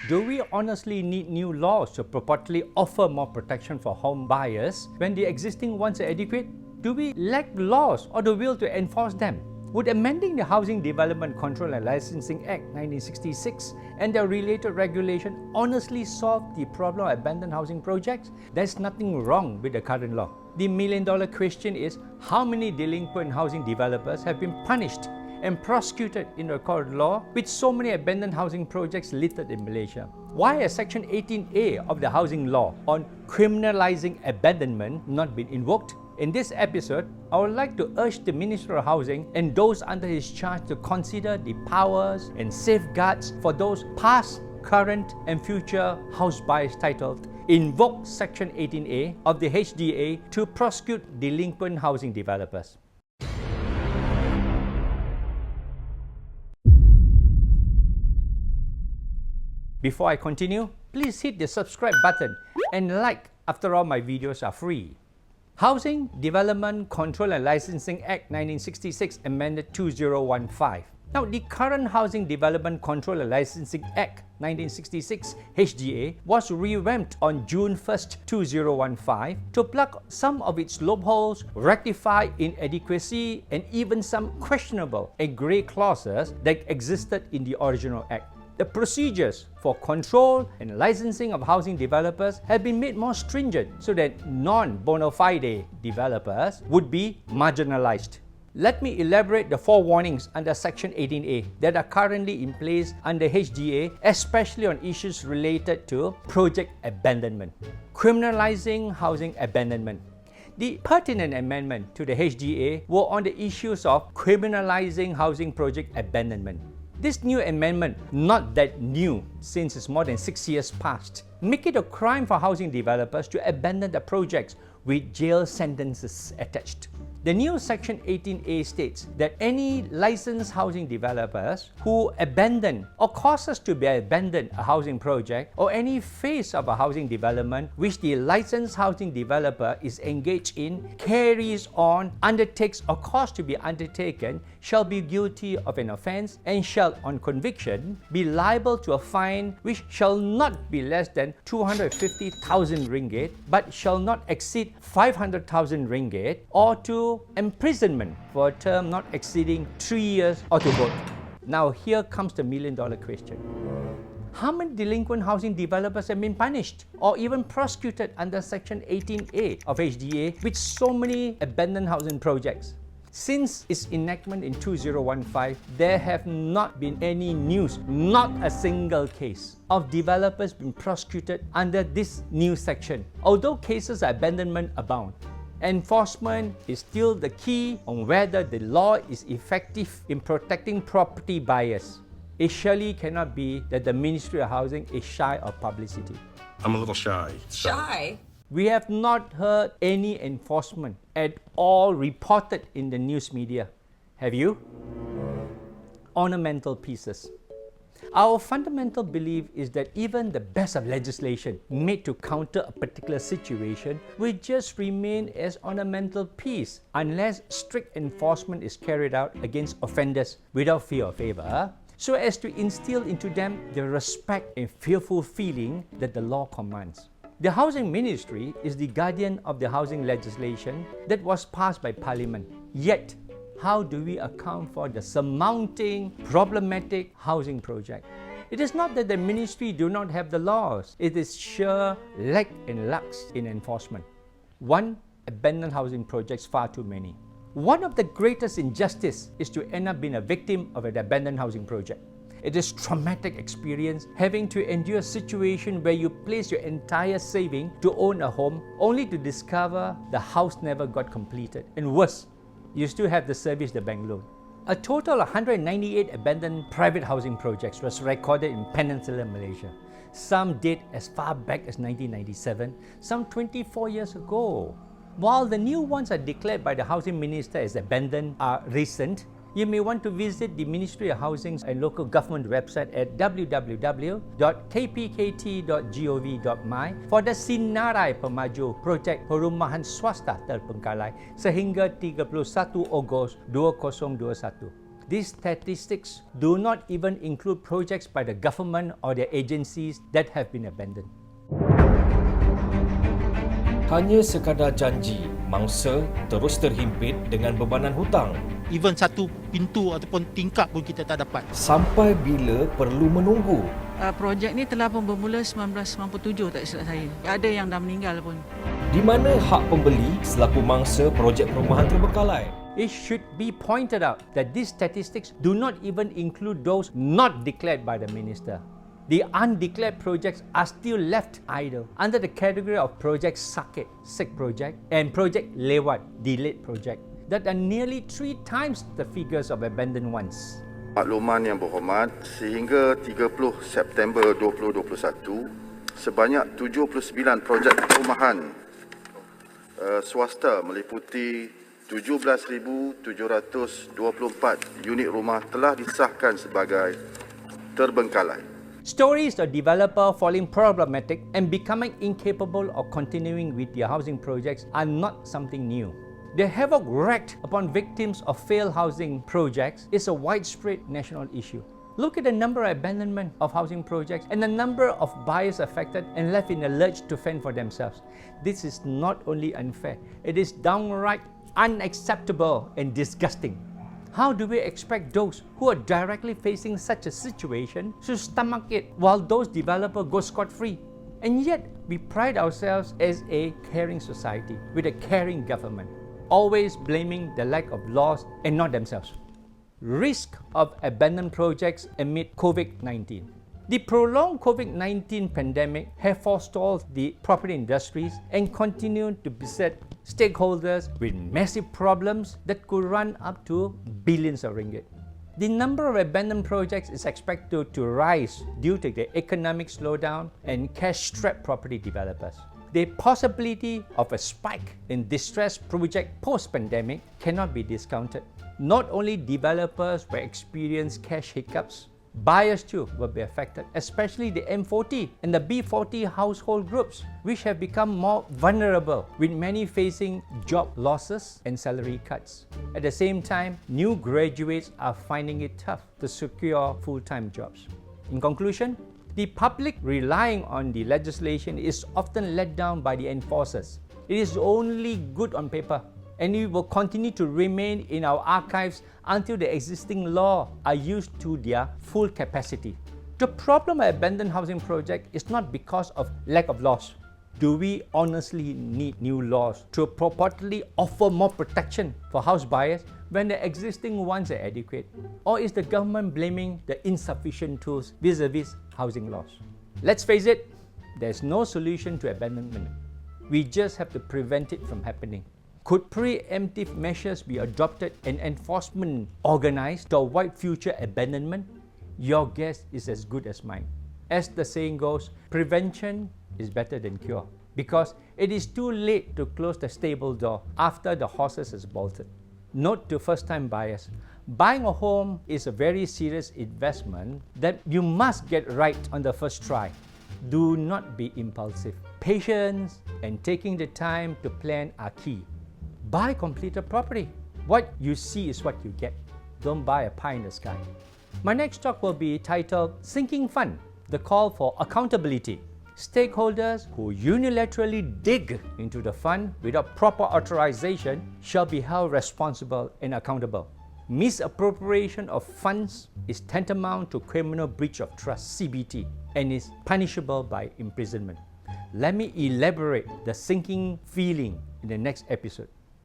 Do we honestly need new laws to purportedly offer more protection for home buyers when the existing ones are adequate? Do we lack laws or the will to enforce them? Would amending the Housing Development Control and Licensing Act 1966 and the related regulation honestly solve the problem of abandoned housing projects? There's nothing wrong with the current law. The million-dollar question is, how many delinquent housing developers have been punished and prosecuted in the court of law with so many abandoned housing projects littered in Malaysia? Why has Section 18A of the Housing Law on criminalizing abandonment not been invoked? In this episode, I would like to urge the Minister of Housing and those under his charge to consider the powers and safeguards for those past, current and future house buyers titled invoke Section 18A of the HDA to prosecute delinquent housing developers. Before I continue, please hit the subscribe button and like. After all, my videos are free. Housing Development Control and Licensing Act 1966 amended 2015. Now, the current Housing Development Control and Licensing Act 1966 HDA was revamped on June 1st, 2015 to plug some of its loopholes, rectify inadequacy, and even some questionable and grey clauses that existed in the original act. The procedures for control and licensing of housing developers have been made more stringent so that non-bona fide developers would be marginalized. Let me elaborate the 4 warnings under Section 18A that are currently in place under HDA, especially on issues related to project abandonment. Criminalizing housing abandonment. The pertinent amendment to the HDA were on the issues of criminalizing housing project abandonment. This new amendment, not that new since it's more than 6 years past, make it a crime for housing developers to abandon the projects with jail sentences attached. The new Section 18A states that any licensed housing developers who abandon or causes to be abandoned a housing project or any phase of a housing development which the licensed housing developer is engaged in, carries on, undertakes or caused to be undertaken shall be guilty of an offence and shall, on conviction, be liable to a fine which shall not be less than 250,000 ringgit but shall not exceed 500,000 ringgit or to imprisonment for a term not exceeding 3 years or to both. Now here comes the million-dollar question. How many delinquent housing developers have been punished or even prosecuted under Section 18A of HDA with so many abandoned housing projects? Since its enactment in 2015, there have not been any news, not a single case, of developers being prosecuted under this new section, although cases of abandonment abound. Enforcement is still the key on whether the law is effective in protecting property buyers. It surely cannot be that the Ministry of Housing is shy of publicity. I'm a little shy. Shy? We have not heard any enforcement at all reported in the news media. Have you? Ornamental pieces. Our fundamental belief is that even the best of legislation made to counter a particular situation will just remain as ornamental piece unless strict enforcement is carried out against offenders without fear or favour, so as to instill into them the respect and fearful feeling that the law commands. The Housing Ministry is the guardian of the housing legislation that was passed by Parliament. Yet, how do we account for the surmounting problematic housing project? It is not that the ministry do not have the laws, it is sheer lack and lax in enforcement. 1. Abandoned housing projects, far too many. One of the greatest injustice is to end up being a victim of an abandoned housing project. It is traumatic experience having to endure a situation where you place your entire saving to own a home only to discover the house never got completed. And worse, you still have to service the bank loan. A total of 198 abandoned private housing projects was recorded in Peninsular Malaysia. Some date as far back as 1997, some 24 years ago. While the new ones are declared by the Housing Minister as abandoned are recent, you may want to visit the Ministry of Housing and Local Government website at www.kpkt.gov.my for the Sinarai Pemaju Projek Perumahan Swasta Terbengkalai sehingga 31 Ogos 2021. These statistics do not even include projects by the government or their agencies that have been abandoned. Hanya sekadar janji, mangsa terus terhimpit dengan bebanan hutang. Even satu pintu ataupun tingkap pun kita tak dapat. Sampai bila perlu menunggu? Projek ni telah pun bermula 1997 tak silap saya. Ada yang dah meninggal pun. Di mana hak pembeli selaku mangsa projek perumahan terbengkalai? It should be pointed out that these statistics do not even include those not declared by the minister. The undeclared projects are still left idle under the category of Project Sakit, sick project, and Project Lewat, delayed project, that are nearly 3 times the figures of abandoned ones. Makluman yang berhormat, sehingga 30 September 2021, sebanyak 79 projek perumahan swasta meliputi 17,724 unit rumah telah disahkan sebagai terbengkalai. Stories of developer falling problematic and becoming incapable of continuing with their housing projects are not something new. The havoc wreaked upon victims of failed housing projects is a widespread national issue. Look at the number of abandonment of housing projects and the number of buyers affected and left in the lurch to fend for themselves. This is not only unfair, it is downright unacceptable and disgusting. How do we expect those who are directly facing such a situation to stomach it while those developers go scot-free? And yet, we pride ourselves as a caring society with a caring government, always blaming the lack of laws and not themselves. Risk of abandoned projects amid COVID-19. The prolonged COVID-19 pandemic have forestalled the property industries and continued to beset stakeholders with massive problems that could run up to billions of ringgit. The number of abandoned projects is expected to rise due to the economic slowdown and cash-strapped property developers. The possibility of a spike in distressed project post-pandemic cannot be discounted. Not only developers will experience cash hiccups, buyers too will be affected, especially the M40 and the B40 household groups, which have become more vulnerable, with many facing job losses and salary cuts. At the same time, new graduates are finding it tough to secure full-time jobs. In conclusion, the public relying on the legislation is often let down by the enforcers. It is only good on paper, and it will continue to remain in our archives until the existing law are used to their full capacity. The problem of abandoned housing project is not because of lack of laws. Do we honestly need new laws to purportedly offer more protection for house buyers when the existing ones are adequate? Or is the government blaming the insufficient tools vis-a-vis housing laws? Let's face it, there's no solution to abandonment. We just have to prevent it from happening. Could preemptive measures be adopted and enforcement organized to avoid future abandonment? Your guess is as good as mine. As the saying goes, prevention is better than cure, because it is too late to close the stable door after the horses has bolted. Note to first-time buyers, buying a home is a very serious investment that you must get right on the first try. Do not be impulsive. Patience and taking the time to plan are key. Buy completed property. What you see is what you get. Don't buy a pie in the sky. My next talk will be titled Sinking Fund, the call for accountability. Stakeholders who unilaterally dig into the fund without proper authorization shall be held responsible and accountable. Misappropriation of funds is tantamount to criminal breach of trust (CBT) and is punishable by imprisonment. Let me elaborate the sinking feeling in the next episode.